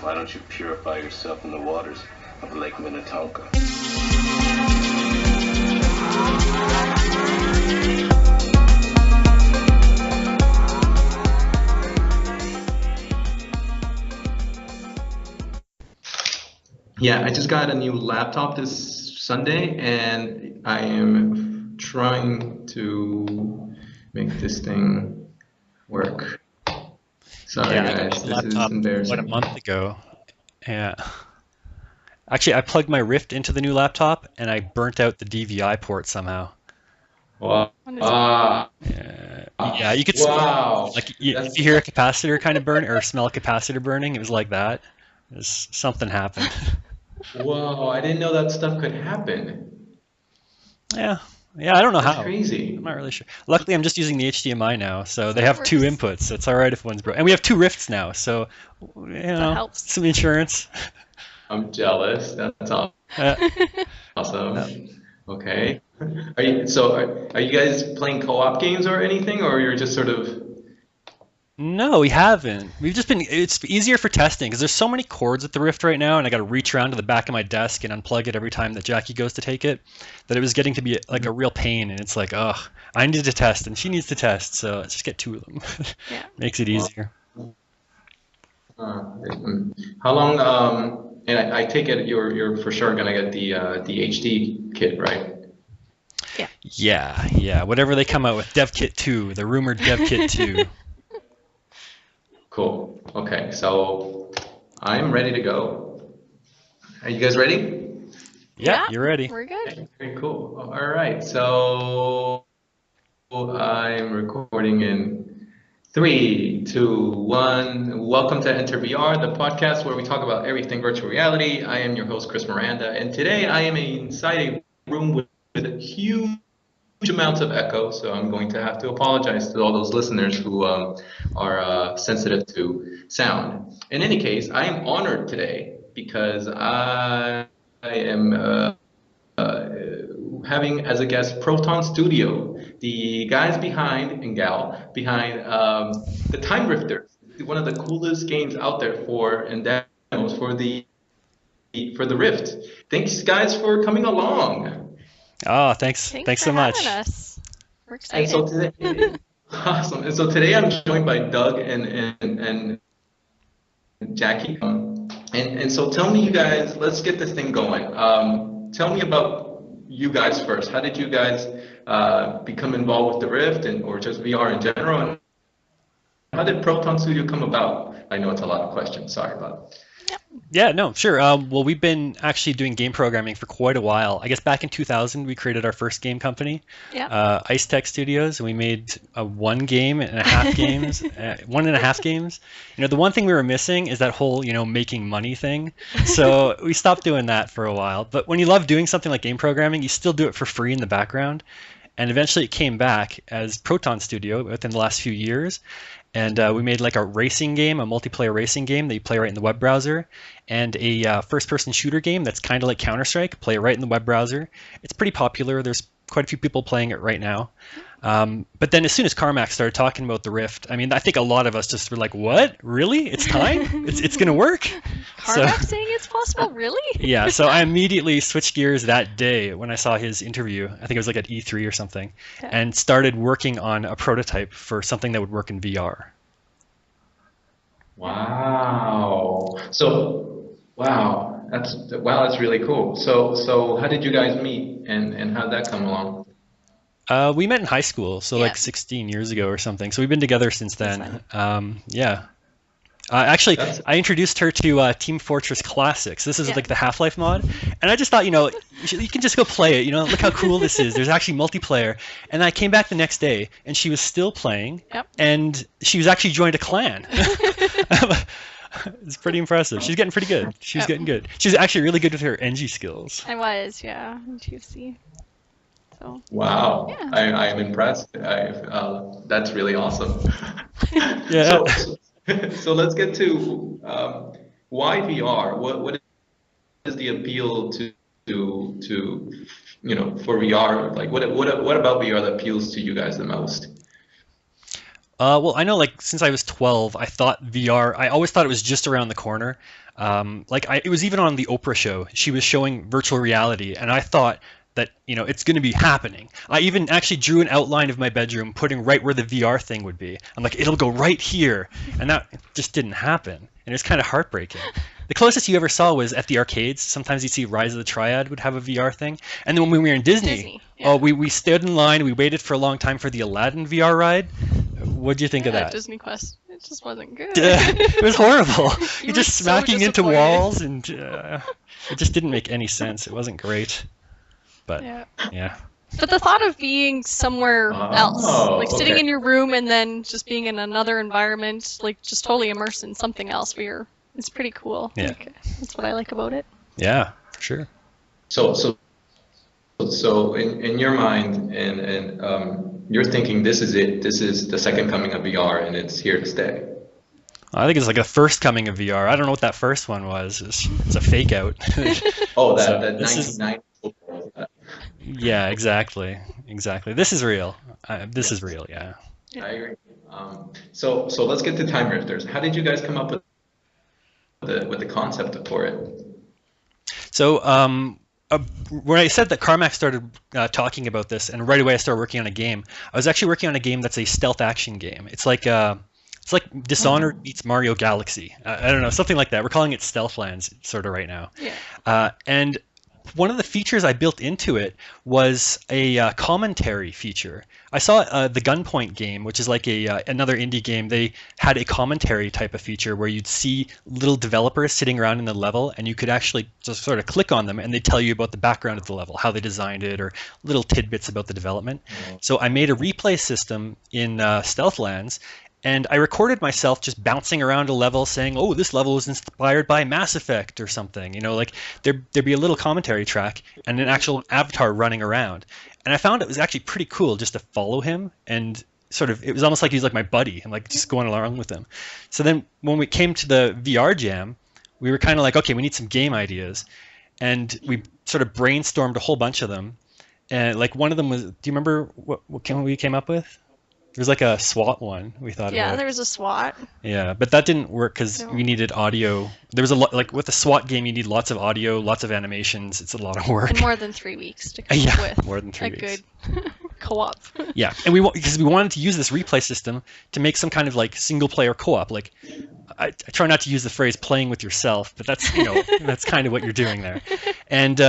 Why don't you purify yourself in the waters of Lake Minnetonka? Yeah, I just got a new laptop this Sunday, and I am trying to make this thing work. Sorry, Yeah, I got guys, my this is laptop embarrassing. about a month ago. Yeah. Actually, I plugged my Rift into the new laptop and I burnt out the DVI port somehow. Wow. Yeah, you could Wow. like That's if you hear a capacitor kind of burn or smell a capacitor burning, it was like that. Something happened. Whoa, I didn't know that stuff could happen. Yeah. Yeah, I don't know That's how. crazy. I'm not really sure. Luckily, I'm just using the HDMI now, so they So it have two works. inputs. So it's all right if one's broken. And we have two Rifts now, so That helps. some insurance. I'm jealous. That's Uh, awesome. Okay. Are you guys playing co-op games or anything, or you're just sort of? No, we haven't. It's easier for testing because there's so many cords at the Rift right now, and I got to reach around to the back of my desk and unplug it every time that Jackie goes to take it, that it was getting to be like a real pain. And it's like, ugh, I need to test, and she needs to test, so let's just get two of them. Yeah. Makes it easier. How long? And I take it you're for sure gonna get the HD kit, right? Yeah. Whatever they come out with, Dev Kit 2, the rumored Dev Kit 2. Cool. Okay, so I'm ready to go. Are you guys ready? Yeah, you're ready. We're good. Very cool. All right, so I'm recording in 3, 2, 1. Welcome to EnterVR, the podcast where we talk about everything virtual reality. I am your host, Chris Miranda, and today I am inside a room with huge amounts of echo, so I'm going to have to apologize to all those listeners who are sensitive to sound. In any case, I am honored today because I am having as a guest Proton Studio, the guys behind and gal behind the Time Rifters, one of the coolest games out there and demos for the Rift. Thanks, guys, for coming along. Oh, thanks Thanks so for much. having us. We're And excited. so today, awesome. And so today I'm joined by Doug and Jackie. And so tell me, you guys, let's get this thing going. Tell me about you guys first. How did you guys become involved with the Rift or just VR in general? And how did Proton Studio come about? I know it's a lot of questions. Sorry about it. Yeah, no, sure. Well, we've been actually doing game programming for quite a while. I guess back in 2000, we created our first game company, Ice Tech Studios, and we made one and a half games. You know, the one thing we were missing is that whole, making money thing. So we stopped doing that for a while. But when you love doing something like game programming, you still do it for free in the background. And eventually it came back as Proton Studio within the last few years. And we made like a racing game, a multiplayer racing game that you play right in the web browser, and a first-person shooter game that's kind of like Counter-Strike, play it right in the web browser. It's pretty popular. There's quite a few people playing it right now. But then as soon as Carmack started talking about the Rift, I mean, I think a lot of us just were like, what? Really? It's time? It's going to work? Carmack saying it's possible? Really? Yeah, so I immediately switched gears that day when I saw his interview. I think it was like at E3 or something, and started working on a prototype for something that would work in VR. Wow. That's really cool. So how did you guys meet and how'd that come along? We met in high school, so like 16 years ago or something. So we've been together since then. Actually, I introduced her to Team Fortress Classics. This is like the Half-Life mod. And I just thought, you can just go play it. Look how cool this is. There's actually multiplayer. And I came back the next day, and she was still playing. And she was actually joined a clan. It's pretty impressive. She's getting pretty good. She's getting good. She's actually really good with her NG skills. I was, in 2C. So. Wow, I am impressed. That's really awesome. So let's get to why VR. What is the appeal to for VR? Like what about VR that appeals to you guys the most? Well, I know, like, since I was 12, I thought VR, I always thought it was just around the corner. It was even on the Oprah show. She was showing virtual reality, and I thought that, it's going to be happening. I even actually drew an outline of my bedroom, putting right where the VR thing would be. I'm like, it'll go right here. And that just didn't happen. And it was kind of heartbreaking. The closest you ever saw was at the arcades. Sometimes you'd see Rise of the Triad would have a VR thing. And then when we were in Disney, yeah. we stood in line. We waited for a long time for the Aladdin VR ride. What'd you think of that? Disney Quest. It just wasn't good. It was horrible. You're just so smacking into disappointed. walls, and it just didn't make any sense. It wasn't great. But yeah. But the thought of being somewhere else, like sitting okay. in your room and then just being in another environment, like just totally immersed in something else, it's pretty cool. Yeah. Like, that's what I like about it. Yeah, for sure. So in your mind, and you're thinking this is it. This is the second coming of VR, and it's here to stay. I think it's like a first coming of VR. I don't know what that first one was. It's a fake out. Oh, So that this is- 1990. Yeah, exactly. This is real. This is real. Yeah. I agree. So let's get to Time Rifters. How did you guys come up with the concept for it? So when I said that Carmack started talking about this, and right away I started working on a game, I was actually working on a game that's a stealth action game. It's like Dishonored meets Mario Galaxy. I don't know, something like that. We're calling it Stealthlands sort of right now. Yeah. And one of the features I built into it was a commentary feature. I saw the Gunpoint game, which is like another indie game. They had a commentary type of feature where you'd see little developers sitting around in the level, and you could actually just sort of click on them, and they tell you about the background of the level, how they designed it, or little tidbits about the development. So I made a replay system in Stealthlands, and I recorded myself just bouncing around a level saying, oh, this level was inspired by Mass Effect or something. Like there'd be a little commentary track and an actual avatar running around. And I found it was actually pretty cool just to follow him, and sort of, it was almost like he's like my buddy and like just going along with him. So then when we came to the VR jam, we were kind of like, okay, we need some game ideas. And we sort of brainstormed a whole bunch of them. And like one of them was, do you remember what we came up with? There was like a SWAT one we thought Yeah, about. there was a SWAT. Yeah, but that didn't work because we needed audio. There was a lot, like with a SWAT game, you need lots of audio, lots of animations. It's a lot of work. And more than 3 weeks to come up with more than 3 weeks. a good co-op. Yeah, and because we wanted to use this replay system to make some kind of like single player co-op. Like I try not to use the phrase playing with yourself, but that's that's kind of what you're doing there. And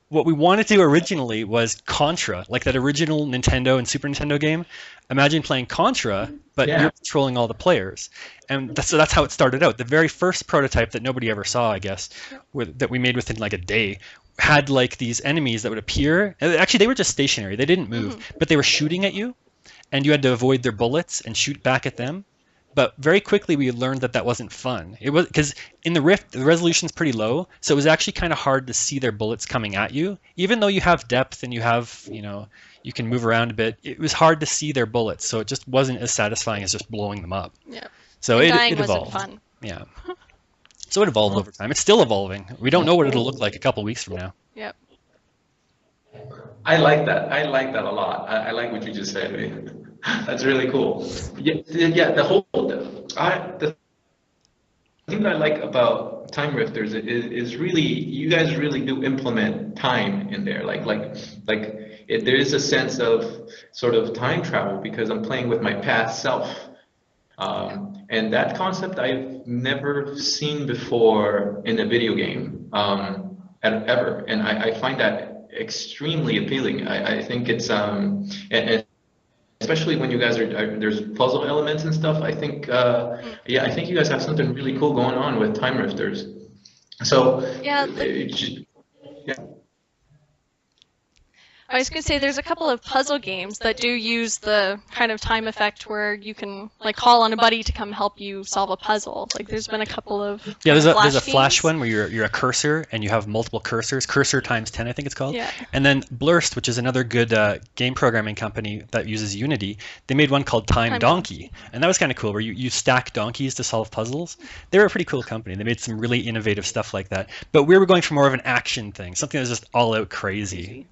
what we wanted to do originally was Contra, like that original Nintendo and Super Nintendo game. Imagine playing Contra, but you're controlling all the players. And that's how it started out. The very first prototype that nobody ever saw, I guess, that we made within like a day, had like these enemies that would appear. Actually, they were just stationary. They didn't move, but they were shooting at you, and you had to avoid their bullets and shoot back at them. But very quickly we learned that wasn't fun. It was because in the Rift the resolution's pretty low, so it was actually kind of hard to see their bullets coming at you. Even though you have depth and you have, you can move around a bit, it was hard to see their bullets, so it just wasn't as satisfying as just blowing them up. Yeah. So And it dying evolved. wasn't fun. Yeah. So it evolved over time. It's still evolving. We don't know what it'll look like a couple weeks from now. Yep. I like that. I like that a lot. I like what you just said. That's really cool. Yeah. The thing that I like about Time Rifters is really, you guys really do implement time in there. There is a sense of sort of time travel because I'm playing with my past self. And that concept I've never seen before in a video game ever. And I find that extremely appealing. I think it's, and especially when you guys there's puzzle elements and stuff. I think, I think you guys have something really cool going on with Time Rifters. So, I was going to say there's a couple of puzzle games that do use the kind of time effect where you can like call on a buddy to come help you solve a puzzle. Like there's been a couple of there's a Flash Flash games. one where you're a cursor and you have multiple cursors, cursor times 10 I think it's called. Yeah. And then Blurst, which is another good game programming company that uses Unity, they made one called Time Donkey, and that was kind of cool where you stack donkeys to solve puzzles. They were a pretty cool company. They made some really innovative stuff like that. But we were going for more of an action thing, something that's just all out crazy.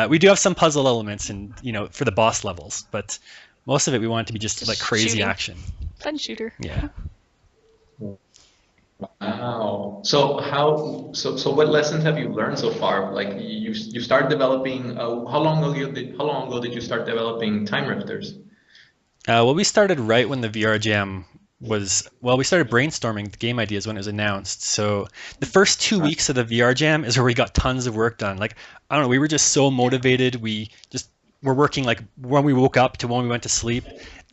We do have some puzzle elements and for the boss levels, but Most of it we want it to be just like crazy shooting. action. Fun shooter. Yeah. Wow. So what lessons have you learned so far? Like you started developing. How long ago did you start developing Time Rifters? Well, we started right when the VR Jam was, well, we started brainstorming the game ideas when it was announced. So the first 2 weeks of the VR Jam is where we got tons of work done. Like, I don't know, we were just so motivated. We just were working like when we woke up to when we went to sleep.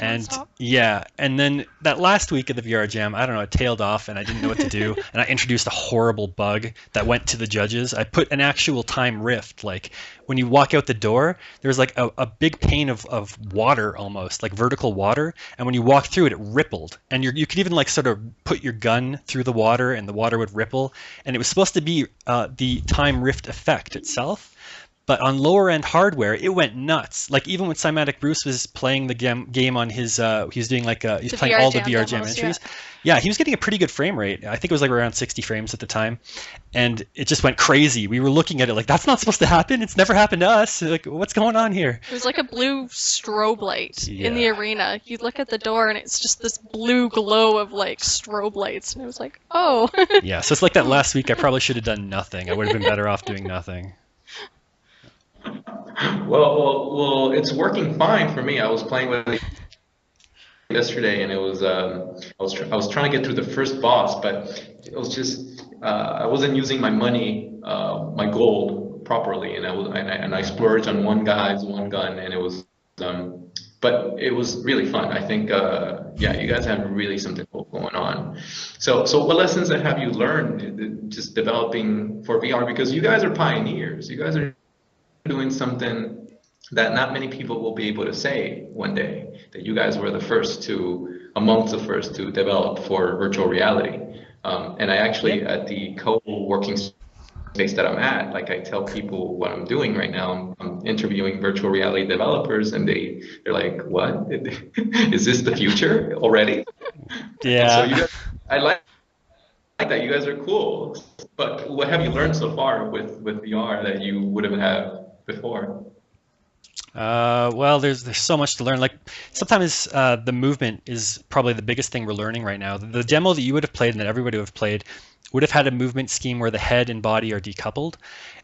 And yeah, and then that last week of the VR Jam, I don't know, it tailed off and I didn't know what to do. And I introduced a horrible bug that went to the judges. I put an actual time rift. Like when you walk out the door, there's like a big pane of water almost, like vertical water. And when you walk through it, it rippled. And you could even like sort of put your gun through the water and the water would ripple. And it was supposed to be the time rift effect itself. But on lower end hardware, it went nuts. Like even when Cymatic Bruce was playing the game on his, he was doing like he's playing all the VR Jam entries. Yeah, he was getting a pretty good frame rate. I think it was like around 60 frames at the time, and it just went crazy. We were looking at it like that's not supposed to happen. It's never happened to us. Like what's going on here? It was like a blue strobe light in the arena. You look at the door and it's just this blue glow of like strobe lights, and it was like, oh. Yeah, so it's like that last week. I probably should have done nothing. I would have been better off doing nothing. Well, it's working fine for me. I was playing with it yesterday, and it was I was trying to get through the first boss, but it was just I wasn't using my money, my gold properly, and I splurged on one gun, and it was but it was really fun. I think yeah, you guys have really something cool going on. So what lessons have you learned just developing for VR? Because you guys are pioneers. You guys are doing something that not many people will be able to say one day, that you guys were the first to, amongst the first to develop for virtual reality. And I actually, at the co-working space that I'm at, like I tell people what I'm doing right now. I'm interviewing virtual reality developers, and they're like, what? Is this the future already? Yeah. So you guys, I like that. You guys are cool. But what have you learned so far with VR that you would have had before? Well, there's so much to learn. Like sometimes the movement is probably the biggest thing we're learning right now. The demo that you would have played and that everybody would have played would have had a movement scheme where the head and body are decoupled.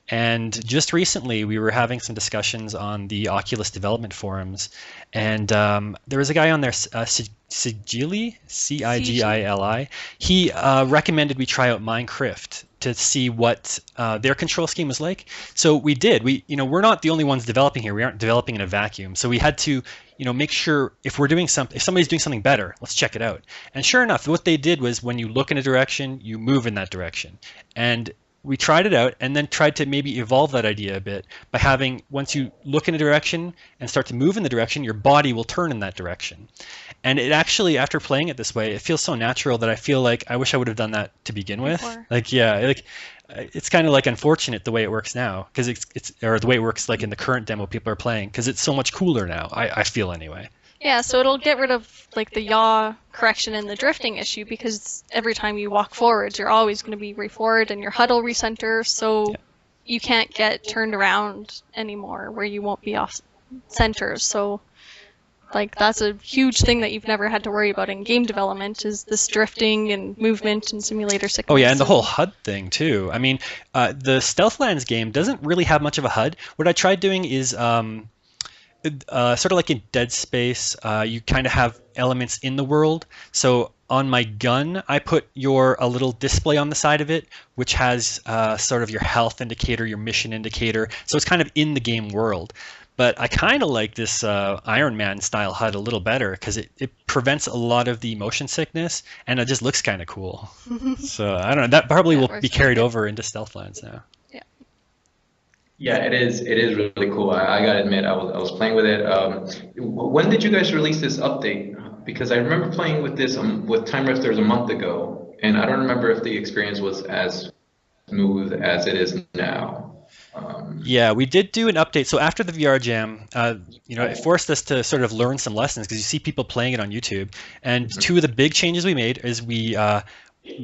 And just recently, we were having some discussions on the Oculus development forums, and there was a guy on there, Sigili, C-I-G-I-L-I. He recommended we try out Minecraft to see what their control scheme was like. So we did. We're not the only ones developing here. We aren't developing in a vacuum. So we had to, make sure if somebody's doing something better, let's check it out. And sure enough, what they did was when you look in a direction, you move in that direction. And we tried it out and then tried to maybe evolve that idea a bit by having, once you look in a direction and start to move in the direction, your body will turn in that direction. And it actually, after playing it this way, it feels so natural that I feel like I wish I would have done that to begin with. Like, yeah, like it's kind of like unfortunate the way it works now, because or the way it works like in the current demo people are playing, because it's so much cooler now, I feel anyway. Yeah, so it'll get rid of like the yaw correction and the drifting issue, because every time you walk forwards, you're always going to be way forward and your HUD will recenter, so you can't get turned around anymore where you won't be off center. So like that's a huge thing that you've never had to worry about in game development, is this drifting and movement and simulator sickness. Oh yeah, and the whole HUD thing too. I mean, the Stealthlands game doesn't really have much of a HUD. What I tried doing is sort of like in Dead Space, you kind of have elements in the world. So on my gun, I put a little display on the side of it, which has sort of your health indicator, your mission indicator. So it's kind of in the game world. But I kind of like this Iron Man style HUD a little better, because it prevents a lot of the motion sickness, and it just looks kind of cool. So I don't know, that probably will be carried over into Stealthlands now. Yeah, it is really cool. I gotta admit, I was playing with it. When did you guys release this update? Because I remember playing with this with Time Rifters a month ago, and I don't remember if the experience was as smooth as it is now. Yeah, we did do an update. So after the VR Jam, it forced us to sort of learn some lessons, because you see people playing it on YouTube. And two of the big changes we made is we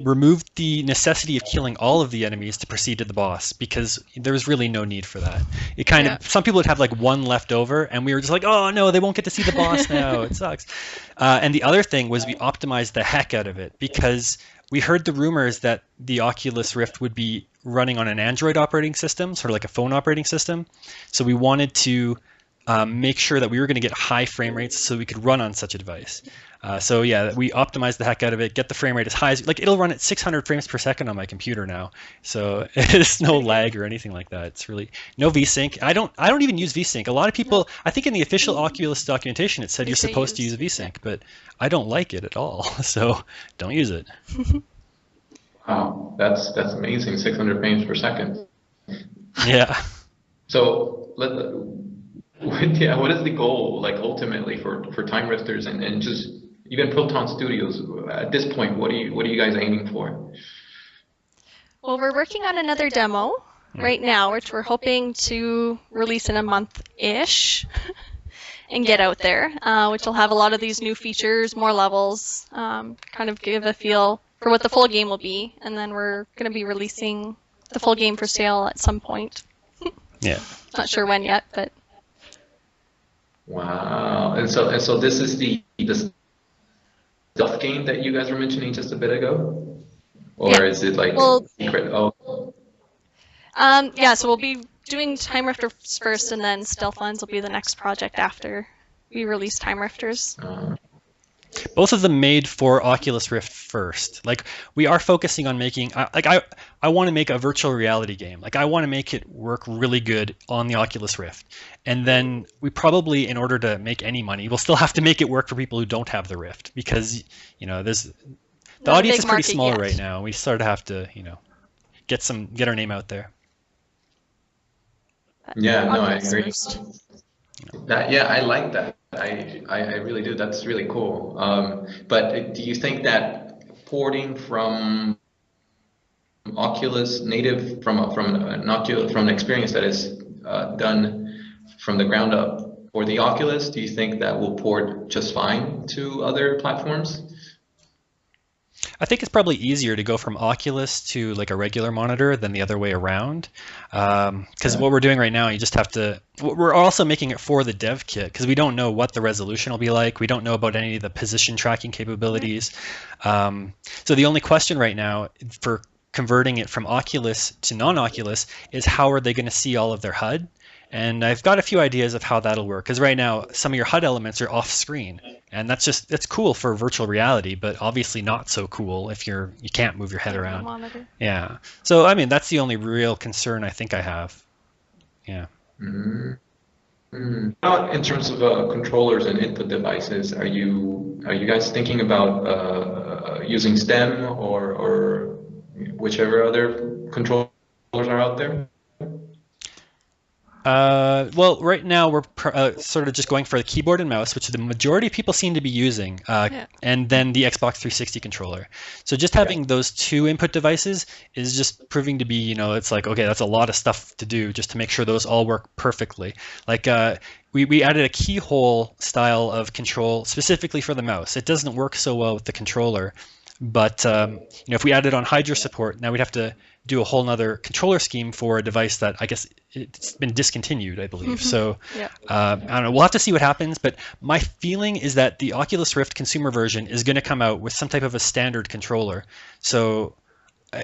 removed the necessity of killing all of the enemies to proceed to the boss because there was really no need for that. It kind of, some people would have like one left over, and we were just like, oh no, they won't get to see the boss now. It sucks. And the other thing was we optimized the heck out of it because we heard the rumors that the Oculus Rift would be running on an Android operating system, sort of like a phone operating system. So we wanted to make sure that we were going to get high frame rates so we could run on such a device. So yeah, we optimized the heck out of it, get the frame rate as high as, like, it'll run at 600 frames per second on my computer now. So it's no lag or anything like that. It's really no VSync. I don't even use VSync. A lot of people, I think in the official Oculus documentation, it said you're supposed to use VSync, but I don't like it at all. So don't use it. Wow, that's amazing. 600 frames per second. Yeah. So what is the goal, like, ultimately for Time Rifters and just even Proton Studios at this point? What are you guys aiming for? Well, we're working on another demo right now, which we're hoping to release in a month-ish and get out there, which will have a lot of these new features, more levels, kind of give a feel for what the full game will be, and then we're going to be releasing the full game for sale at some point. Yeah. Not sure when yet, but. Wow. And so this is the stealth game that you guys were mentioning just a bit ago? Or is it like secret? Oh. Yeah, so we'll be doing Time Rifters first, and then Stealth Lines will be the next project after we release Time Rifters. Both of them made for Oculus Rift first. Like, we are focusing on making, I want to make a virtual reality game. Like, I want to make it work really good on the Oculus Rift. And then we probably, in order to make any money, we'll still have to make it work for people who don't have the Rift because, you know, the audience is pretty small right now. We sort of have to, you know, get our name out there. Yeah, no, I agree. I like that. I really do. That's really cool. But do you think that porting from Oculus native from an experience that is done from the ground up for the Oculus, do you think that will port just fine to other platforms? I think it's probably easier to go from Oculus to like a regular monitor than the other way around. Because what we're doing right now, you just have to. We're also making it for the dev kit because we don't know what the resolution will be like. We don't know about any of the position tracking capabilities. So the only question right now for converting it from Oculus to non-Oculus is how are they going to see all of their HUD? And I've got a few ideas of how that'll work because right now some of your HUD elements are off screen, and that's cool for virtual reality, but obviously not so cool if you can't move your head around. Monitor. Yeah. So I mean that's the only real concern I think I have. Yeah. In terms of controllers and input devices, are you guys thinking about using STEM or whichever other controllers are out there? Well, right now we're sort of just going for the keyboard and mouse, which the majority of people seem to be using, and then the Xbox 360 controller. So just having those two input devices is just proving to be, you know, it's like, okay, that's a lot of stuff to do just to make sure those all work perfectly. Like we added a keyhole style of control specifically for the mouse. It doesn't work so well with the controller, but you know, if we added on Hydra support, now we'd have to do a whole nother controller scheme for a device that I guess it's been discontinued, I believe. So I don't know. We'll have to see what happens. But my feeling is that the Oculus Rift consumer version is going to come out with some type of a standard controller. So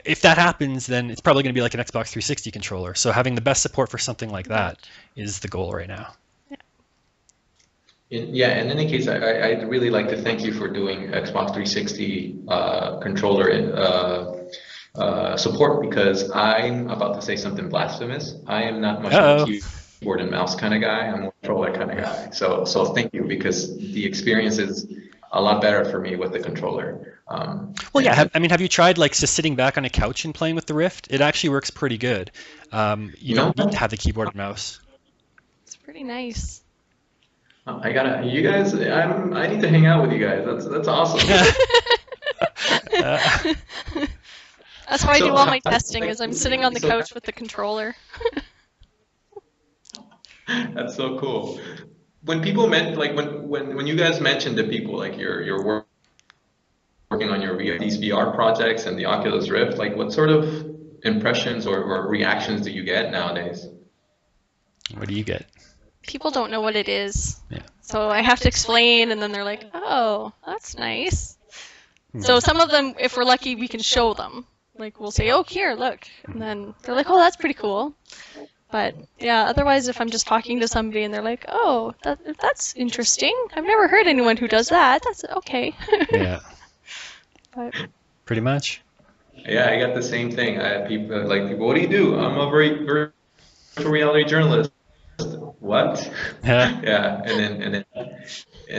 if that happens, then it's probably going to be like an Xbox 360 controller. So having the best support for something like that is the goal right now. Yeah, and in any case, I'd really like to thank you for doing Xbox 360 controller support, because I'm about to say something blasphemous. I am not much of a keyboard and mouse kind of guy. I'm a controller kind of guy. So thank you, because the experience is a lot better for me with the controller. Well, yeah. Have you tried like just sitting back on a couch and playing with the Rift? It actually works pretty good. You don't need to have the keyboard and mouse. It's pretty nice. I need to hang out with you guys. That's awesome. That's why I do all my testing, is I'm sitting on the couch with the controller. That's so cool. When people when you guys mentioned to people like your work working on these VR projects and the Oculus Rift, like what sort of impressions or reactions do you get nowadays? What do you get? People don't know what it is. Yeah. So I have to explain, and then they're like, oh, that's nice. So some of them, if we're lucky, we can show them. Like, we'll say, oh, here, look. And then they're like, oh, that's pretty cool. But, yeah, otherwise, if I'm just talking to somebody and they're like, oh, that's interesting. I've never heard anyone who does that. That's okay. Yeah. But, pretty much. Yeah, I got the same thing. People, what do you do? I'm a virtual reality journalist. What? Yeah. Yeah, and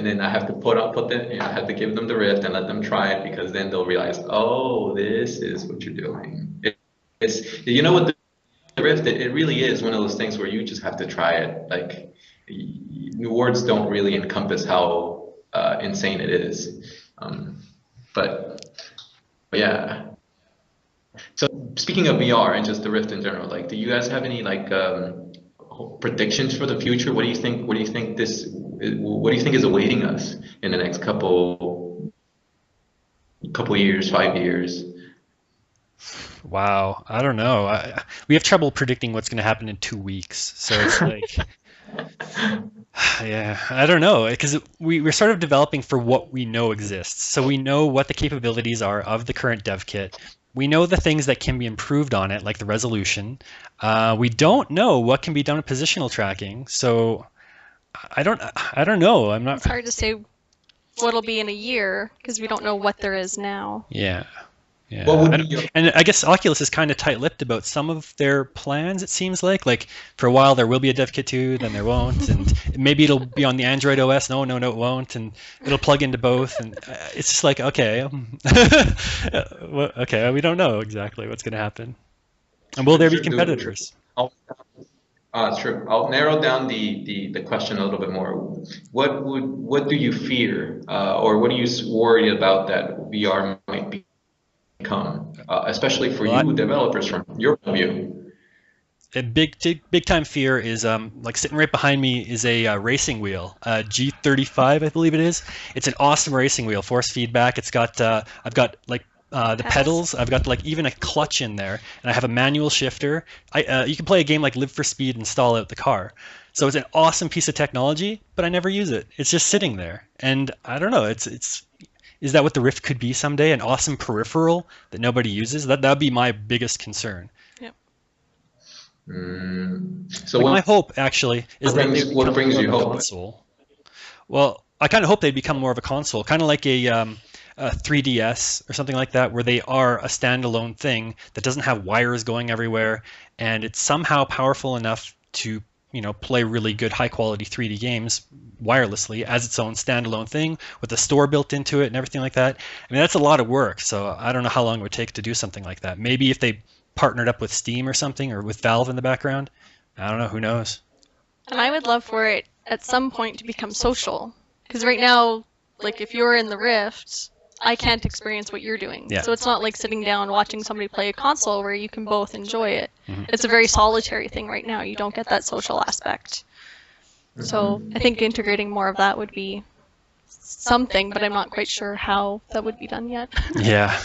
then I have to I have to give them the Rift and let them try it, because then they'll realize, oh, this is what you're doing. It's you know what the Rift, it really is one of those things where you just have to try it. Like, words don't really encompass how insane it is. But yeah. So speaking of VR and just the Rift in general, like, do you guys have any predictions for the future? What do you think? What do you think is awaiting us in the next couple years, 5 years? Wow, I don't know. We have trouble predicting what's going to happen in 2 weeks. So it's like, yeah, I don't know, because we're sort of developing for what we know exists. So we know what the capabilities are of the current dev kit. We know the things that can be improved on it, like the resolution. We don't know what can be done with positional tracking. So I don't know. I'm not. it's hard to say what'll be in a year because we don't know what there is now. Yeah. Yeah. What would be your... And I guess Oculus is kind of tight-lipped about some of their plans, it seems like. Like, for a while there will be a dev kit 2, then there won't, and maybe it'll be on the Android OS. No, it won't, and it'll plug into both, and it's just like, okay, okay, we don't know exactly what's going to happen. And will there be competitors? It's true. I'll narrow down the question a little bit more. What do you fear, or what are you worried about that VR might become, especially for you developers from your point of view? A big time fear is like sitting right behind me is a racing wheel, G35 I believe it is. It's an awesome racing wheel, force feedback. It's got I've got like the pedals. I've got like even a clutch in there, and I have a manual shifter. You can play a game like Live for Speed and stall out the car. So it's an awesome piece of technology, but I never use it. It's just sitting there, and I don't know. Is that what the Rift could be someday? An awesome peripheral that nobody uses? That'd be my biggest concern. Yep. So my hope actually is that what brings you hope? Console. Well, I kind of hope they become more of a console, kind of like a 3DS or something like that, where they are a standalone thing that doesn't have wires going everywhere, and it's somehow powerful enough to play really good high quality 3D games wirelessly as its own standalone thing with a store built into it and everything like that. I mean, that's a lot of work, so I don't know how long it would take to do something like that. Maybe if they partnered up with Steam or something, or with Valve in the background. I don't know, who knows. And I would love for it at some point to become social, because right now, like, if you're in the Rift, I can't experience what you're doing. Yeah. So it's not like sitting down watching somebody play a console where you can both enjoy it. Mm-hmm. It's a very solitary thing right now. You don't get that social aspect. So I think integrating more of that would be something, but I'm not quite sure how that would be done yet. Yeah.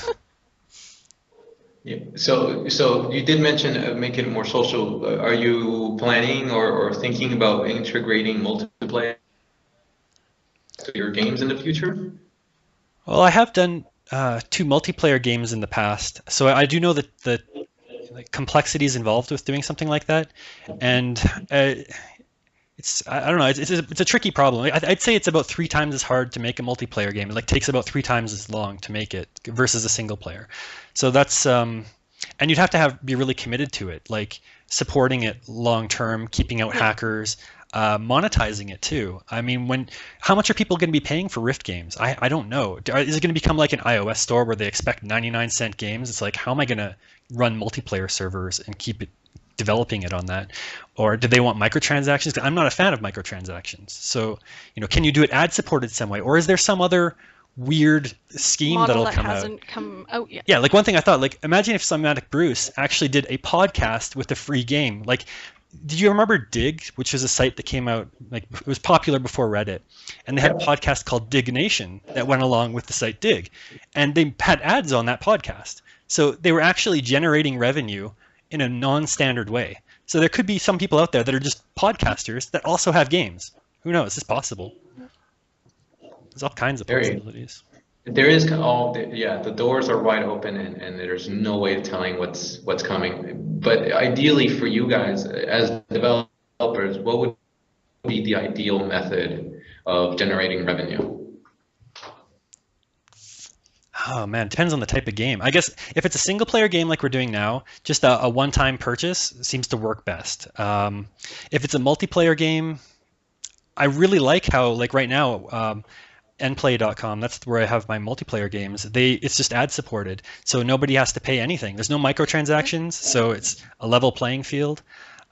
Yeah. So you did mention making it more social. Are you planning or thinking about integrating multiplayer to your games in the future? Well, I have done 2 multiplayer games in the past, so I do know that the complexities involved with doing something like that, and I don't know, it's a tricky problem. I'd say it's about 3 times as hard to make a multiplayer game. It takes about 3 times as long to make it versus a single player. So that's and you'd have to be really committed to it, like supporting it long term, keeping out hackers. Monetizing it too. I mean, how much are people going to be paying for Rift games? I don't know. Is it going to become like an iOS store where they expect 99-cent games? It's like, how am I going to run multiplayer servers and keep developing it on that? Or do they want microtransactions? I'm not a fan of microtransactions. So, can you do it ad-supported some way? Or is there some other weird scheme Model that'll that come out? hasn't come out yet. Yeah, like one thing I thought, like imagine if Cinematic Bruce actually did a podcast with a free game. Like, did you remember Dig, which was a site that came out, like it was popular before Reddit, and they had a podcast called Dig Nation that went along with the site Dig, and they had ads on that podcast. So they were actually generating revenue in a non-standard way. So there could be some people out there that are just podcasters that also have games. Who knows? It's possible. There's all kinds of possibilities. There is the doors are wide open, and there's no way of telling what's coming. But ideally for you guys as developers, what would be the ideal method of generating revenue? Oh man, depends on the type of game. I guess if it's a single player game like we're doing now, just a one-time purchase seems to work best. If it's a multiplayer game, I really like how, like right now, nplay.com, that's where I have my multiplayer games. It's just ad supported, so nobody has to pay anything. There's no microtransactions, so it's a level playing field.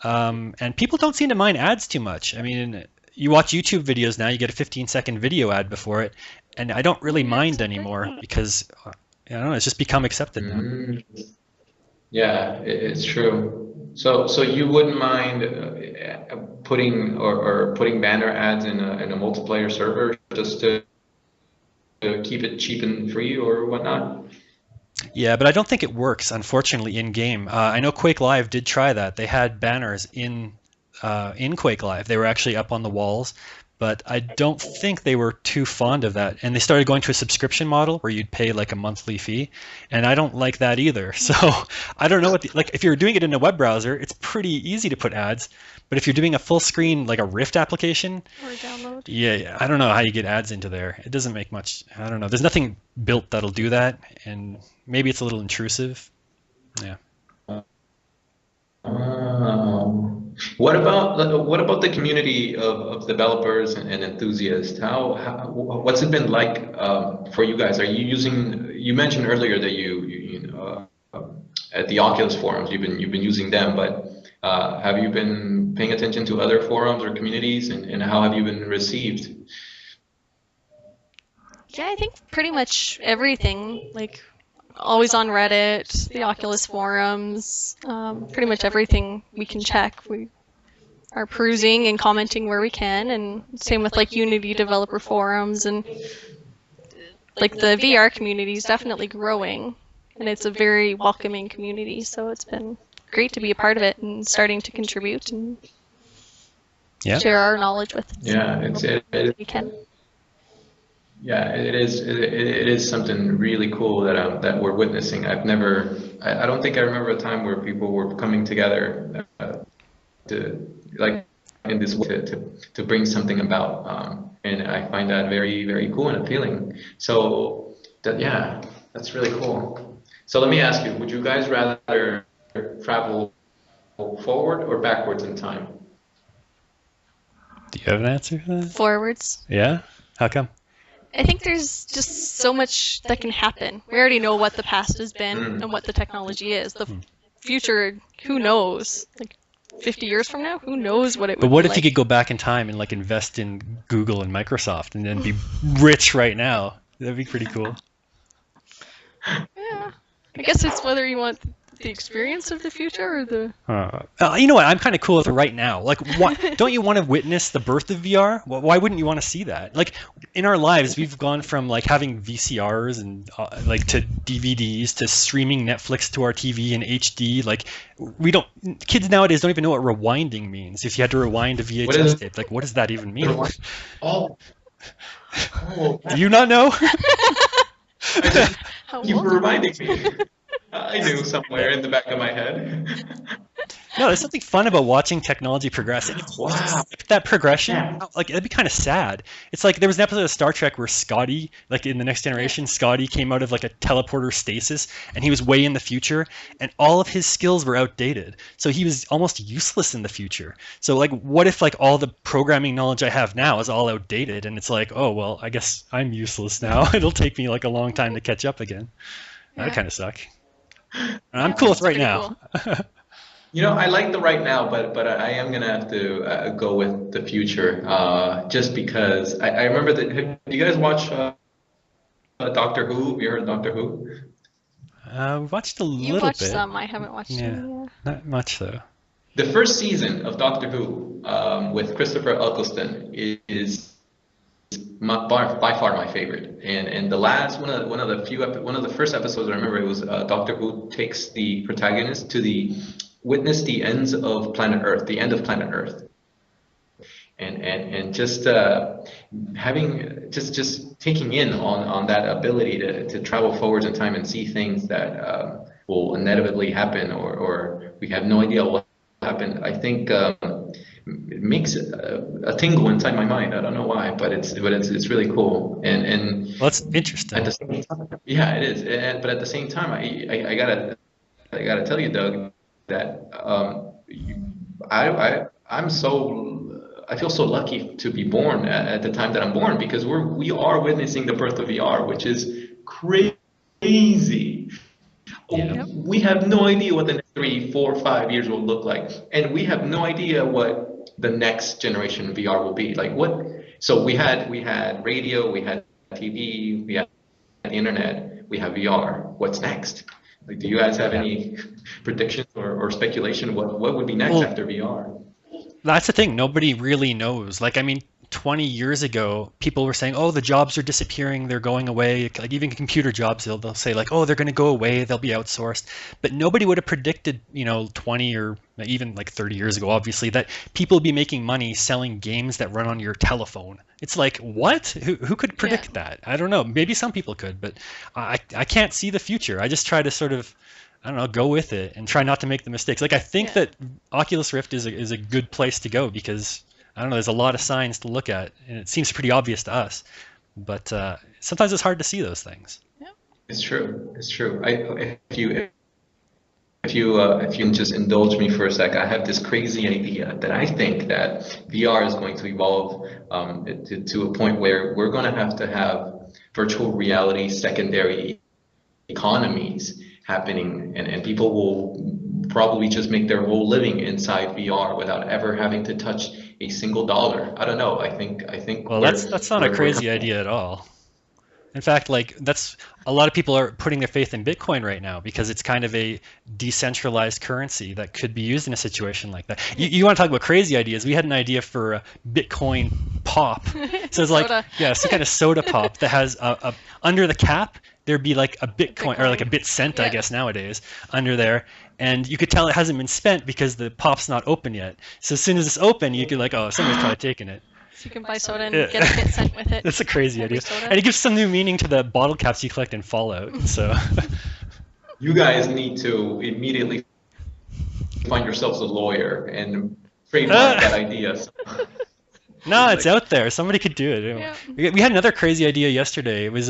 And people don't seem to mind ads too much. I mean, you watch YouTube videos now, you get a 15-second video ad before it, and I don't really mind anymore because I don't know, it's just become accepted now. Yeah, it's true. So you wouldn't mind putting putting banner ads in a multiplayer server just to keep it cheap and free or whatnot? Yeah, but I don't think it works, unfortunately, in game. I know Quake Live did try that. They had banners in Quake Live. They were actually up on the walls, but I don't think they were too fond of that. And they started going to a subscription model where you'd pay like a monthly fee, and I don't like that either. So I don't know what like if you're doing it in a web browser, it's pretty easy to put ads. But if you're doing a full screen like a Rift application, or download, yeah, I don't know how you get ads into there. It doesn't make much. I don't know. There's nothing built that'll do that, and maybe it's a little intrusive. Yeah. What about the community of developers and enthusiasts? What's it been like for you guys? Are you using? You mentioned earlier that you at the Oculus forums you've been using them, but have you been paying attention to other forums or communities, and how have you been received? Yeah, I think pretty much everything. Like, always on Reddit, the Oculus forums, pretty much everything we can check. We are perusing and commenting where we can, and same with like Unity developer forums, and like the VR community is definitely growing, and it's a very welcoming community. So it's been great to be a part of it and starting to contribute and share our knowledge with. Yeah, we can. Yeah, it is something really cool that we're witnessing. I don't think I remember a time where people were coming together to like in this way to bring something about, and I find that very, very cool and appealing. So that's really cool. So let me ask you, would you guys rather travel forward or backwards in time? Do you have an answer for that? Forwards. Yeah? How come? I think there's just so much that can happen. We already know what the past has been and what the technology is. The future, who knows? Like 50 years from now, who knows what it would be. But what if like. you could go back in time and like invest in Google and Microsoft and then be rich right now? That'd be pretty cool. Yeah. I guess it's whether you want the experience of the future or the... You know what? I'm kind of cool with it right now. Like, don't you want to witness the birth of VR? Why wouldn't you want to see that? Like, in our lives, we've gone from like having VCRs and like to DVDs to streaming Netflix to our TV in HD. Like, kids nowadays don't even know what rewinding means. If you had to rewind a VHS tape, like, what does that even mean? Oh. Do you not know? You were reminding me. I knew somewhere in the back of my head. No, there's something fun about watching technology progress. Wow. That progression, like it'd be kind of sad. It's like there was an episode of Star Trek where Scotty, like in the Next Generation, Scotty came out of like a teleporter stasis and he was way in the future and all of his skills were outdated. So he was almost useless in the future. So like what if like all the programming knowledge I have now is all outdated and it's like, oh, well, I guess I'm useless now. It'll take me like a long time to catch up again. That'd kind of suck. I'm cool with right now. Cool. You know, I like the right now, but I am gonna have to go with the future, just because I remember that. Have you guys watch Doctor Who? Have you heard of Doctor Who? We watched a little bit. You watched some. I haven't watched any. Not much though. The first season of Doctor Who with Christopher Eccleston is by far my favorite, and the last one of the first episodes I remember, it was Doctor Who takes the protagonist to witness the ends of planet Earth, the end of planet Earth, and just having just taking in on that ability to travel forwards in time and see things that will inevitably happen, or we have no idea what happened. I think it makes a tingle inside my mind. I don't know why, but it's really cool. And well, that's interesting. At the same time, yeah, it is. But at the same time, I gotta tell you, Doug, that I feel so lucky to be born at the time that I'm born, because we are witnessing the birth of VR, which is crazy. Yeah. We have no idea what the next 3, 4, 5 years will look like, and we have no idea what the next generation of VR will be like. So we had radio, we had TV, we had the internet, we have VR. What's next? Like, do you guys have any predictions or speculation? What would be next after VR? That's the thing. Nobody really knows. Like, I mean, 20 years ago, people were saying, oh, the jobs are disappearing, they're going away. Like, even computer jobs, they'll say like, oh, they're going to go away, they'll be outsourced. But nobody would have predicted, 20 or even like 30 years ago, obviously, that people would be making money selling games that run on your telephone. It's like, what? Who could predict that? I don't know. Maybe some people could, but I can't see the future. I just try to sort of, I don't know, go with it and try not to make the mistakes. Like, I think that Oculus Rift is a good place to go, because I don't know, there's a lot of signs to look at, and it seems pretty obvious to us. But sometimes it's hard to see those things. Yeah. It's true. It's true. If you just indulge me for a sec, I have this crazy idea that I think that VR is going to evolve to a point where we're going to have virtual reality secondary economies happening, and people will probably just make their whole living inside VR without ever having to touch a single dollar. I don't know. I think. Well, that's not a crazy idea at all. In fact, like, that's a lot of people are putting their faith in Bitcoin right now, because it's kind of a decentralized currency that could be used in a situation like that. You want to talk about crazy ideas? We had an idea for a Bitcoin pop. So it's like, some kind of soda pop that has under the cap, there'd be like a Bitcoin or like a bit cent, I guess nowadays, under there. And you could tell it hasn't been spent because the pop's not open yet. So as soon as it's open, you could like, oh, somebody's probably taking it. So you can buy soda and get a bit cent with it. That's a crazy idea. And it gives some new meaning to the bottle caps you collect in Fallout. So you guys need to immediately find yourselves a lawyer and trademark that idea. No, it's out there. Somebody could do it. Yeah. We had another crazy idea yesterday. It was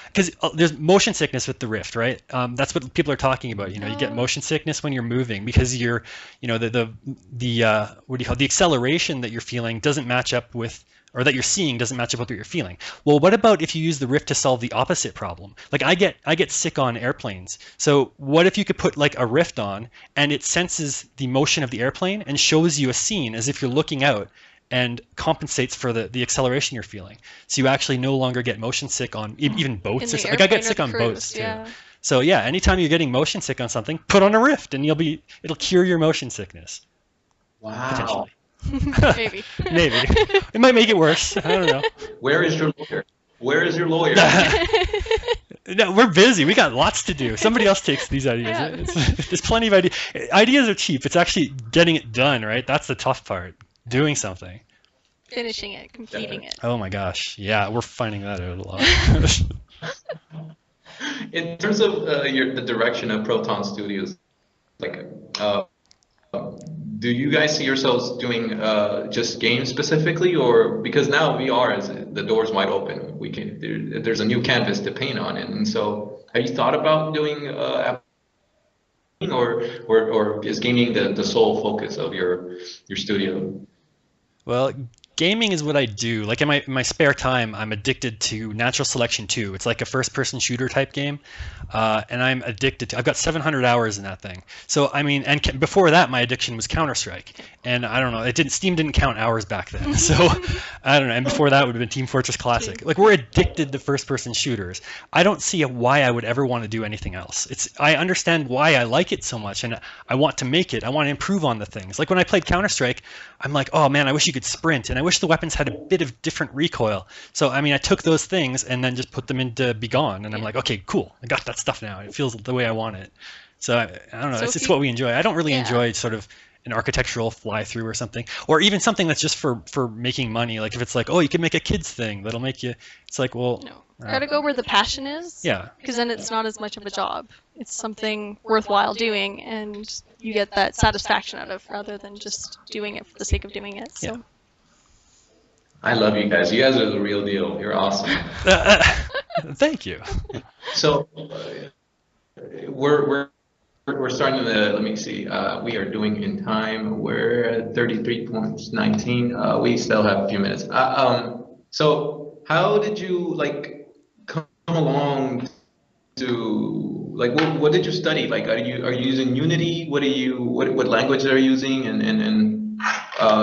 because there's motion sickness with the Rift, right? That's what people are talking about. You get motion sickness when you're moving, because you're, the what do you call it? The acceleration that you're feeling doesn't match up with, or that you're seeing doesn't match up with what you're feeling. Well, what about if you use the Rift to solve the opposite problem? Like, I get sick on airplanes. So what if you could put like a Rift on, and it senses the motion of the airplane and shows you a scene as if you're looking out, and compensates for the acceleration you're feeling. So you actually no longer get motion sick on even boats. Like, I get sick on boats too. Yeah. So yeah, anytime you're getting motion sick on something, put on a Rift and it'll cure your motion sickness. Wow. Maybe. It might make it worse. I don't know. Where is your lawyer? No, we're busy. We got lots to do. Somebody else takes these ideas. Yeah. There's plenty of ideas. Ideas are cheap. It's actually getting it done, right? That's the tough part. Doing something. Finishing it, completing it. Oh my gosh. Yeah, we're finding that out a lot. In terms of the direction of Proton Studios, like, do you guys see yourselves doing just games specifically, or because now VR is the door's wide open, there's a new canvas to paint on it, and so have you thought about doing or is gaming the sole focus of your studio? Well, gaming is what I do. Like in my spare time, I'm addicted to Natural Selection 2. It's like a first-person shooter type game, and I'm addicted to. I've got 700 hours in that thing. So I mean, and before that, my addiction was Counter-Strike, and I don't know. Steam didn't count hours back then, so I don't know. And before that would have been Team Fortress Classic. Like we're addicted to first-person shooters. I don't see why I would ever want to do anything else. I understand why I like it so much, and I want to make it. I want to improve on the things. Like when I played Counter-Strike, I'm like, oh man, I wish you could sprint, and I wish the weapons had a bit of different recoil. So I mean, I took those things and then just put them into Be Gone, and I'm like, okay, cool, I got that stuff now. It feels the way I want it. So I don't know, it's what we enjoy. I don't really enjoy sort of an architectural fly-through or something, or even something that's just for making money. Like if it's like, oh, you can make a kids thing that'll make you. It's like, well, no. Gotta go where the passion is. Yeah. Because then it's not as much of a job. It's something worthwhile doing, and you get that satisfaction out of, rather than just doing it for the sake of doing it. So. Yeah. I love you guys. You guys are the real deal. You're awesome. Thank you. So we're starting to, let me see. We are doing in time. We're at 33.19. We still have a few minutes. So how did you like come along to like what did you study? Like are you using Unity? What language are you using? And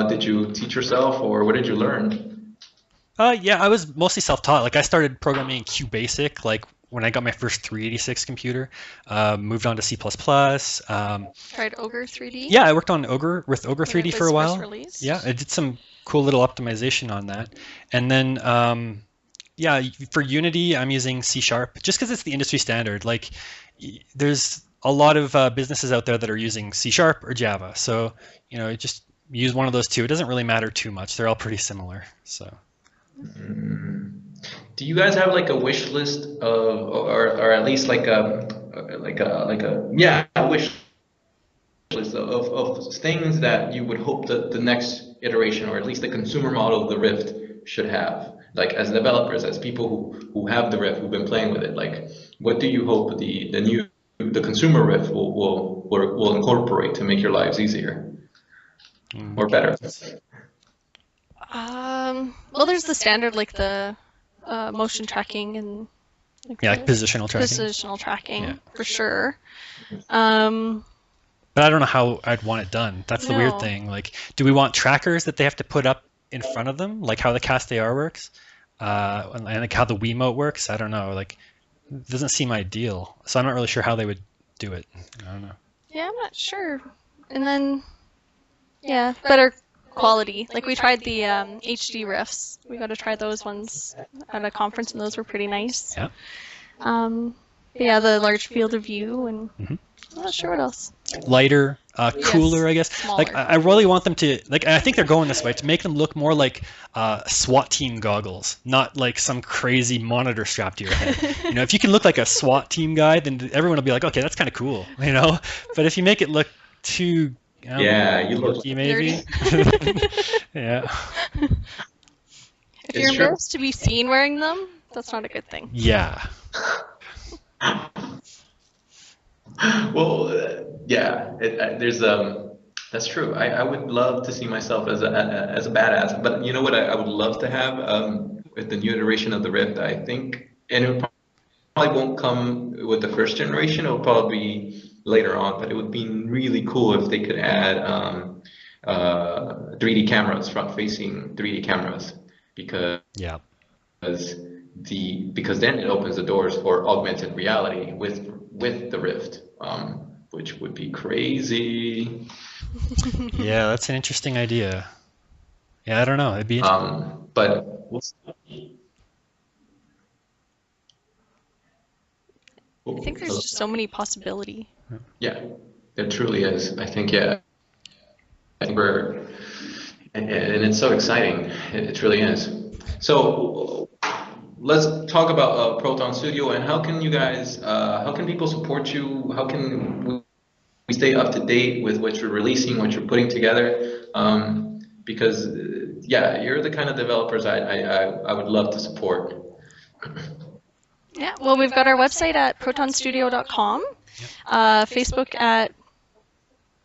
did you teach yourself, or what did you learn? Yeah, I was mostly self-taught. Like I started programming in QBasic, like when I got my first 386 computer. Moved on to C++. Tried Ogre 3D. Yeah, I worked on Ogre 3D for a while. Released. Yeah, I did some cool little optimization on that. And then yeah, for Unity, I'm using C#, just because it's the industry standard. Like there's a lot of businesses out there that are using C# or Java. So, just use one of those two. It doesn't really matter too much. They're all pretty similar. So. Do you guys have like a wish list of, or at least like a wish list of things that you would hope that the next iteration, or at least the consumer model of the Rift, should have? Like as developers, as people who have the Rift, who've been playing with it, like what do you hope the consumer Rift will incorporate to make your lives easier or better? Well, there's the standard, like the motion tracking and like positional tracking. Positional tracking, for sure. But I don't know how I'd want it done. That's the weird thing. Like, do we want trackers that they have to put up in front of them, like how the Cast AR works, and like how the Wiimote works? I don't know. Like, it doesn't seem ideal. So I'm not really sure how they would do it. I don't know. Yeah, I'm not sure. And then, better quality. Like we tried the HD Rifts. We got to try those ones at a conference, and those were pretty nice. Yeah. The large field of view, and I'm not sure what else. Lighter, cooler, I guess. Smaller. Like I really want them to, like, I think they're going this way to make them look more like SWAT team goggles, not like some crazy monitor strapped to your head. If you can look like a SWAT team guy, then everyone will be like, okay, that's kind of cool, But if you make it look too you look maybe. Yeah. If you're embarrassed to be seen wearing them, that's not a good thing. Yeah. Well, there's that's true. I would love to see myself as a badass, but you know what I would love to have with the new iteration of the Rift, I think, and it probably won't come with the first generation. It'll probably be later on, but it would be really cool if they could add 3D cameras, front-facing 3D cameras, because then it opens the doors for augmented reality with the Rift, which would be crazy. Yeah, that's an interesting idea. Yeah, I don't know. It'd be interesting. But we'll see. I think there's just so many possibility. Yeah, there truly is. I think we're, and it's so exciting. It truly is. So let's talk about Proton Studio, and how can you guys, how can people support you? How can we stay up to date with what you're releasing, what you're putting together? Because you're the kind of developers I would love to support. Yeah, well, we've got our website at protonstudio.com, Facebook at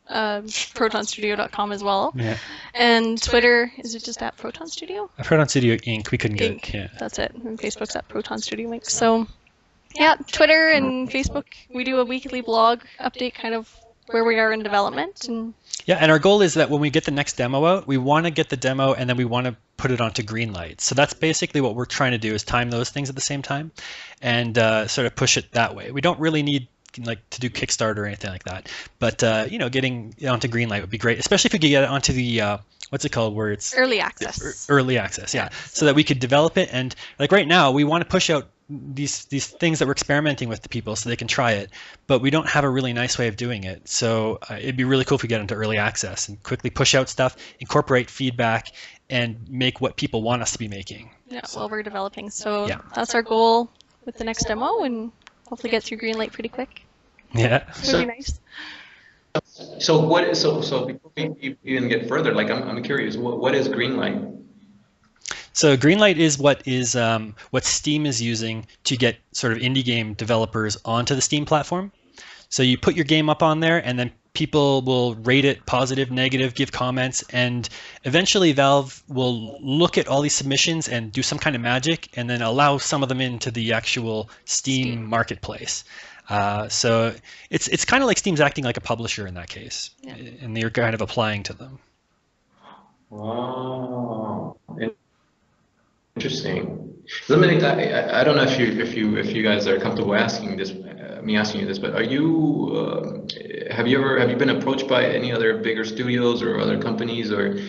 protonstudio.com as well. Yeah. And Twitter, is it just at Proton Studio? Proton Studio Inc. We couldn't Inc. get. Yeah. That's it. And Facebook's at Proton Studio Inc. So, yeah, Twitter and Facebook, we do a weekly blog update, kind of where we are in development. And Yeah, and our goal is that when we get the next demo out, we want to get the demo and then we want to put it onto Greenlight. So that's basically what we're trying to do, is time those things at the same time and sort of push it that way. We don't really need like to do Kickstarter or anything like that, but getting it onto Greenlight would be great, especially if we could get it onto the what's it called, where it's early access. Early access, yeah. So that we could develop it, and like right now we want to push out these things that we're experimenting with to people so they can try it, but we don't have a really nice way of doing it. So it'd be really cool if we get into early access and quickly push out stuff, incorporate feedback, and make what people want us to be making. Yeah, while we're developing. So that's our goal with the next demo, and hopefully get through Greenlight pretty quick. Yeah. It would be nice. So before we even get further, like I'm curious, what is Greenlight? So Greenlight is what Steam is using to get sort of indie game developers onto the Steam platform. So you put your game up on there, and then people will rate it positive, negative, give comments, and eventually Valve will look at all these submissions and do some kind of magic, and then allow some of them into the actual Steam marketplace. So it's kind of like Steam's acting like a publisher in that case, and you're kind of applying to them. Wow. Interesting. I don't know if you guys are comfortable asking this, me asking you this, but are you have you been approached by any other bigger studios or other companies, and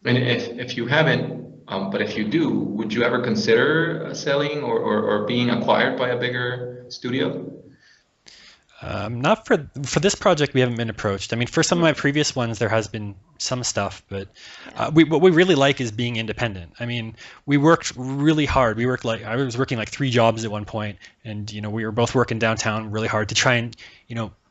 if you haven't, but if you do, would you ever consider selling or being acquired by a bigger studio? Not for this project, we haven't been approached. I mean, for some of my previous ones, there has been some stuff, but what we really like is being independent. I mean, we worked really hard. I was working like 3 jobs at one point, and we were both working downtown really hard to try and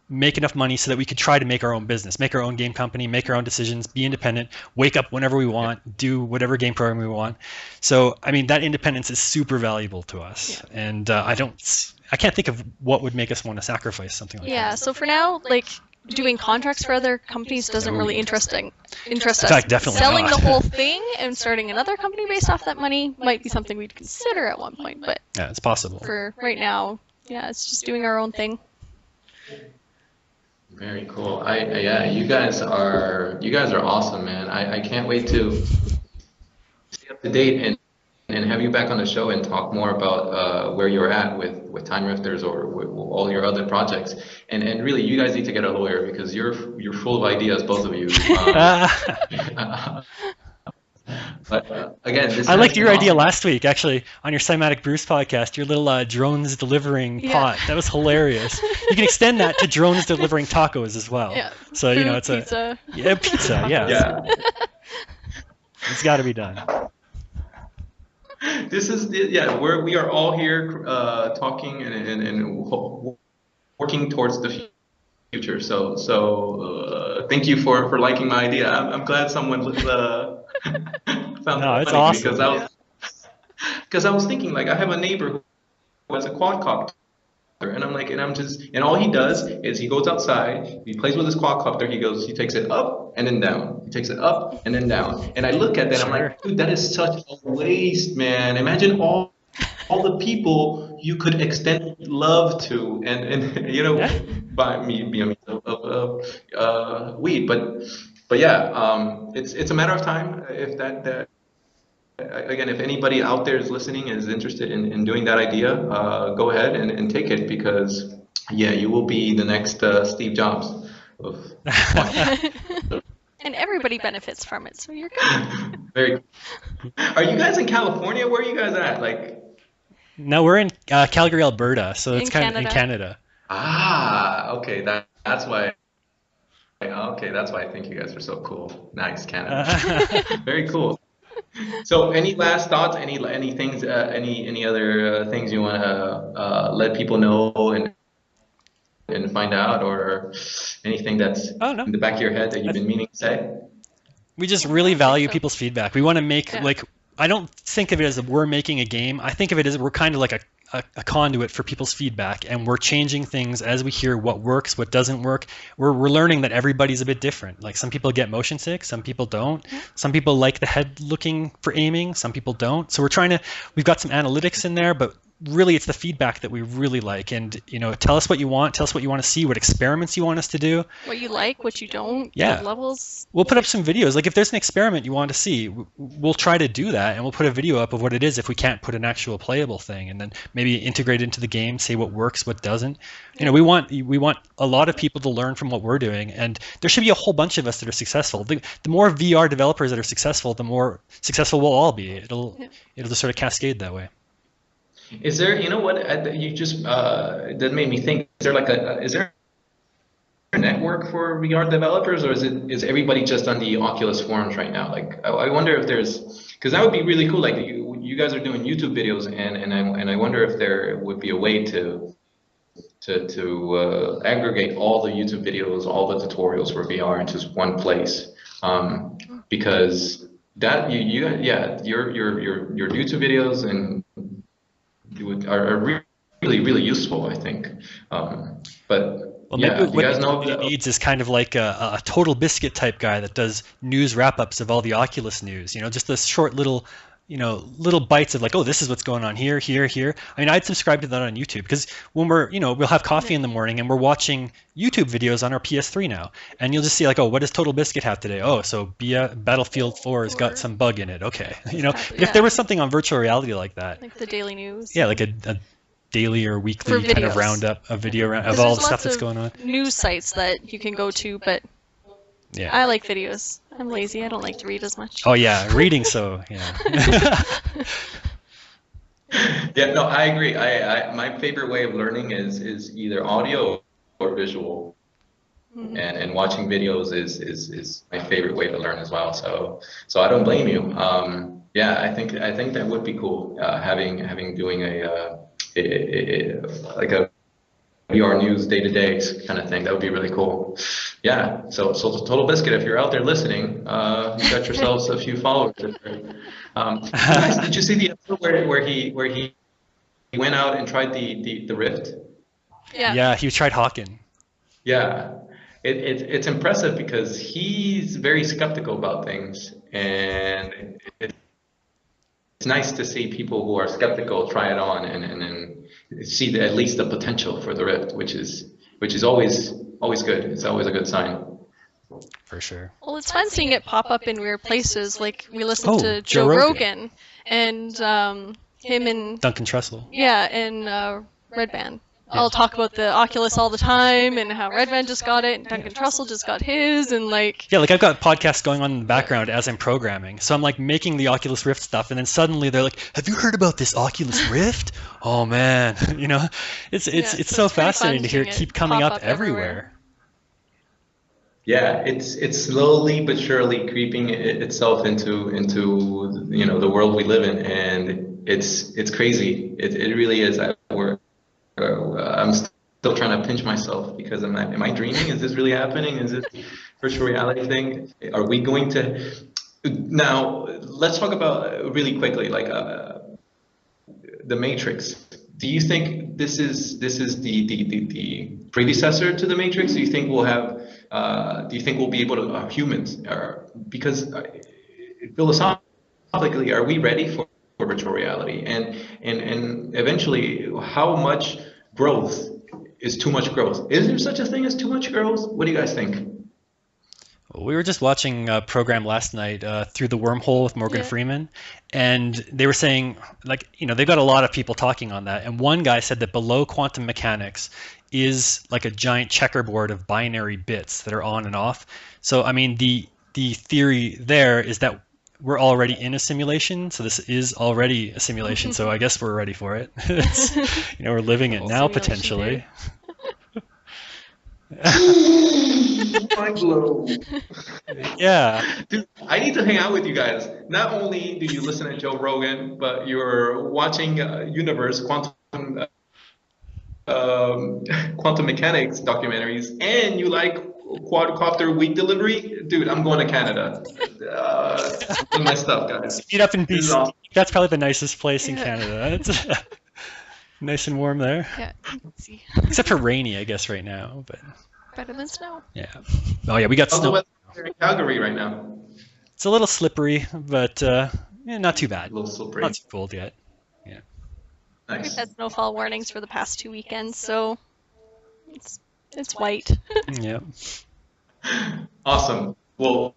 make enough money so that we could try to make our own business, make our own game company, make our own decisions, be independent, wake up whenever we want, do whatever game program we want. So, I mean, that independence is super valuable to us, and I can't think of what would make us want to sacrifice something like that. Yeah, so for now, like, doing contracts for other companies doesn't really interest us. In fact, definitely Selling not. the whole thing and starting another company based off that money might be something we'd consider at one point, but yeah, it's possible. For right now, it's just doing our own thing. Very cool. You guys are awesome, man. I can't wait to stay up to date and have you back on the show and talk more about where you're at with Time Rifters or with all your other projects. And really, you guys need to get a lawyer because you're full of ideas, both of you. But again, I liked your idea last week, actually, on your Cymatic Bruce podcast, your little drones delivering pot. That was hilarious. You can extend that to drones delivering tacos as well. Yeah. So, Food, it's pizza. Pizza, yeah. It's got to be done. This is we are all here talking and working towards the future. So thank you for liking my idea. I'm glad someone found it it's funny awesome. because I was thinking, like, I have a neighbor who has a quadcopter, and all he does is he goes outside, he plays with his quadcopter, he takes it up and then down, he takes it up and then down, and I look at that, I'm like, dude, that is such a waste, man. Imagine all the people you could extend love to, and by me being of weed, but yeah, it's a matter of time if that. Again, if anybody out there is listening is interested in doing that idea, go ahead and take it, because you will be the next Steve Jobs of And everybody benefits from it, so you're good. Very cool. Are you guys in California? Where are you guys at? Like, no, we're in Calgary, Alberta, so it's kind of in Canada. Okay, that's why. Okay, that's why I think you guys are so cool. Nice, Canada. Very cool. So, any last thoughts? Any things? Any other things you want to let people know and find out, or anything that's in the back of your head that you've been meaning to say? We just really value people's feedback. We want to make I don't think of it as we're making a game. I think of it as we're kind of like a conduit for people's feedback, and we're changing things as we hear what works, what doesn't work. We're learning that everybody's a bit different. Like some people get motion sick, some people don't. Some people like the head looking for aiming, some people don't. So we've got some analytics in there, but really it's the feedback that we really like. And tell us what you want, tell us what you want to see, what experiments you want us to do, what you like, what you don't, yeah, what levels. We'll put up some videos. Like if there's an experiment you want to see, we'll try to do that, and we'll put a video up of what it is if we can't put an actual playable thing, and then maybe integrate it into the game, say what works, what doesn't. We want a lot of people to learn from what we're doing, and there should be a whole bunch of us that are successful. The more VR developers that are successful, the more successful we'll all be. It'll just sort of cascade that way. Is there, you just that made me think. Is there a network for VR developers, or is everybody just on the Oculus forums right now? Like, I wonder if because that would be really cool. Like, you guys are doing YouTube videos, and I wonder if there would be a way to aggregate all the YouTube videos, all the tutorials for VR into one place, because that your YouTube videos and are really useful, I think. But yeah, you guys know what it needs is kind of like a Total Biscuit type guy that does news wrap-ups of all the Oculus news. Just this short little bites of like, oh, this is what's going on here. I mean, I'd subscribe to that on YouTube, because when we'll have coffee in the morning and we're watching YouTube videos on our PS3 now, and you'll just see like, oh, what does Total Biscuit have today? Oh, so Battlefield 4 has got some bug in it. Okay, if there was something on virtual reality like that, like the daily news. Yeah, like a daily or weekly kind of roundup, a video of all the stuff that's going on. News sites that you can go to, but yeah, I like videos. I'm lazy. I don't like to read as much. Oh yeah, reading. So yeah. Yeah, no, I agree. My favorite way of learning is either audio or visual, and watching videos is my favorite way to learn as well. So I don't blame you. Yeah, I think that would be cool. Doing a VR news day-to-day kind of thing. That would be really cool. Yeah. So Total Biscuit, if you're out there listening, you got yourselves a few followers. Did you see the episode where he went out and tried the Rift? Yeah. Yeah, he tried Hawking. Yeah. It's impressive because he's very skeptical about things, and it's nice to see people who are skeptical try it on and see at least the potential for the Rift, which is always good. It's always a good sign. For sure. Well, it's fun seeing it pop up in weird places. Like we listened to Joe Rogan and him and Duncan Trussell. Yeah, and Red Band. I'll talk about the Oculus all the time and how Red Band just got it and Duncan Trussell just got his, and like... Yeah, like I've got podcasts going on in the background as I'm programming. So I'm like making the Oculus Rift stuff, and then suddenly they're like, have you heard about this Oculus Rift? Oh man, it's so fascinating to hear it keep coming up everywhere. Yeah, it's slowly but surely creeping itself into the world we live in, and it's crazy. It really is. I'm still trying to pinch myself because am I dreaming? Is this really happening? Is this virtual reality thing? Are we going to? Now let's talk about really quickly, like the Matrix. Do you think this is the predecessor to the Matrix? Do you think we'll have? Do you think we'll be able to humans? Because philosophically, are we ready for virtual reality? And eventually, how much growth is too much growth? Is there such a thing as too much growth? What do you guys think? We were just watching a program last night, Through the Wormhole with Morgan Freeman, and they were saying, like, they've got a lot of people talking on that, and one guy said that below quantum mechanics is like a giant checkerboard of binary bits that are on and off. So, I mean, the theory there is that we're already in a simulation, so this is already a simulation, so I guess we're ready for it. We're living it now, potentially. Mind blown. Yeah. Dude, I need to hang out with you guys. Not only do you listen to Joe Rogan, but you're watching Universe quantum mechanics documentaries, and you like quadcopter wheat delivery. Dude, I'm going to Canada. My stuff, guys. Meet up in BC. Awesome. That's probably the nicest place in Canada. Nice and warm there. Yeah, you can see. Except for rainy, I guess, right now. But Better than snow. yeah. Oh yeah, we got How's the snow. weather in Calgary right now? It's a little slippery, but not too A bad. little slippery. Not too cold yet. We've Nice. had snowfall warnings for the past 2 weekends, so it's white. Yeah. Awesome. Well,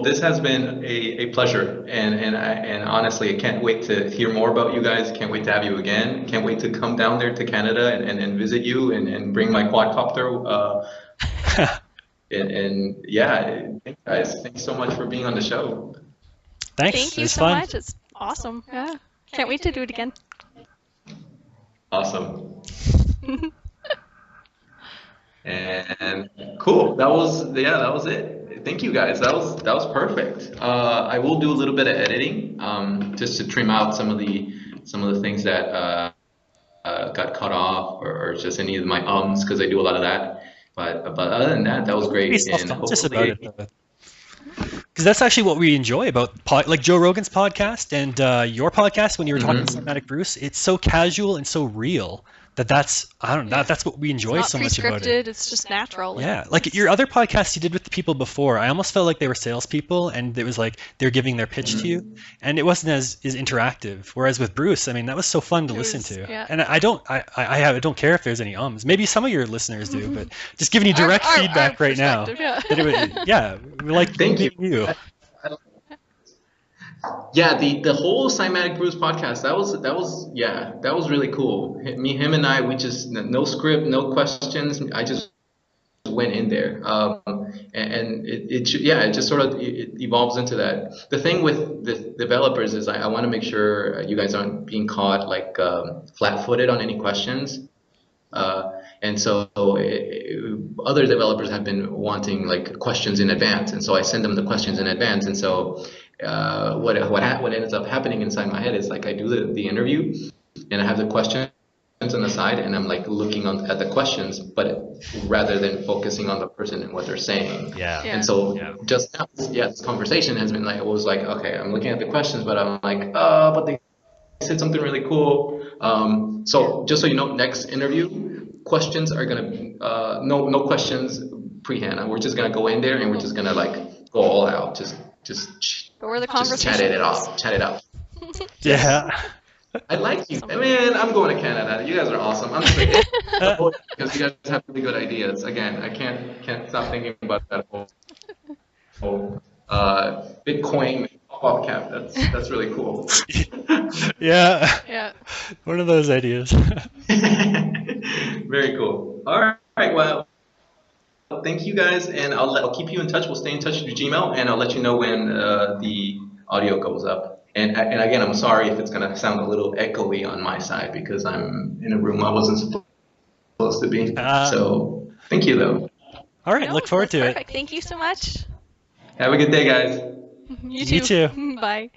this has been a pleasure, and honestly, I can't wait to hear more about you guys. Can't wait to have you again. Can't wait to come down there to Canada and visit you and bring my quadcopter. And yeah, guys, thanks so much for being on the show. Thanks. Thank It you was so fun. much. It's awesome. Yeah. Can't wait to do it again. Awesome. And cool. That was it. Thank you guys. That was perfect. I will do a little bit of editing, just to trim out some of the things that got cut off or just any of my because I do a lot of that. But other than that, that was great. And Just about hopefully, it, though. Because that's actually what we enjoy about like Joe Rogan's podcast and your podcast when you were talking to Cinematic Bruce. It's so casual and so real that's what we enjoy It's so not much about it. pre-scripted, it's just natural. Yeah, like your other podcasts you did with the people before, I almost felt like they were salespeople, and it was like they're giving their pitch to you, and it wasn't as interactive. Whereas with Bruce, I mean, that was so fun to listen to. Yeah. And I don't care if there's any ums. Maybe some of your listeners do, but just giving you direct feedback right now. Yeah. That it would, yeah, we like Thank you. you. yeah, the whole Cymatic Brews podcast, that was really cool. Him and I, we just no script, no questions. I just went in there, and it just sort of it evolves into that. The thing with the developers is I want to make sure you guys aren't being caught like flat-footed on any questions. And so other developers have been wanting like questions in advance, and so I send them the questions in advance. And so what ends up happening inside my head is like I do the interview, and I have the questions on the side, and I'm like looking at the questions, but rather than focusing on the person and what they're saying. Yeah. And so just now, this conversation has been like, it was like, okay, I'm looking at the questions, but I'm like, but they said something really cool. So just so you know, next interview, questions are gonna no questions pre-hand. We're just gonna go in there and we're just gonna like go all out, just But where the just conversation chat it out. Yeah. I like you, man. I'm going to Canada. You guys are awesome. I'm sick because you guys have really good ideas. Again, I can't stop thinking about that whole Bitcoin pop cap. That's really cool. Yeah. Yeah. One of those ideas. Very cool. All right. Well, thank you guys, and I'll keep you in touch. We'll stay in touch through Gmail, and I'll let you know when the audio goes up. And again, I'm sorry if it's gonna sound a little echoey on my side because I'm in a room I wasn't supposed to be. So thank you, though. All right. Look forward to Perfect. Thank you so much. Have a good day, guys. You too. You too. Bye.